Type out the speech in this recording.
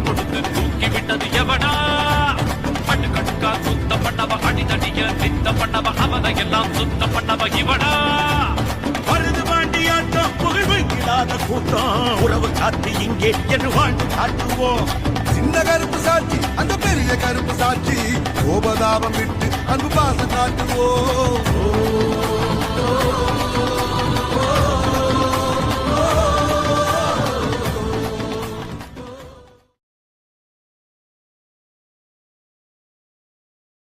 கொடுத்து தூக்கி விட்டது எவனா? கட்டுக்கட்டுக்கா சுத்த பண்ணவ, அடிதடிய நித்த பண்ணவ, அவனை எல்லாம் சுத்த பண்ணவ இவனா? வருது வாண்டியாட்டம், புகழ்வு இல்லாத கூட்டம், உறவு காத்து இங்கே என்று வாழ்ந்து காட்டுவோம். சின்ன கருப்பு சாட்சி, அந்த பெரிய கருப்பு சாட்சி, கோபதாபம் விட்டு அன்பு பாசம் காட்டுவோம்.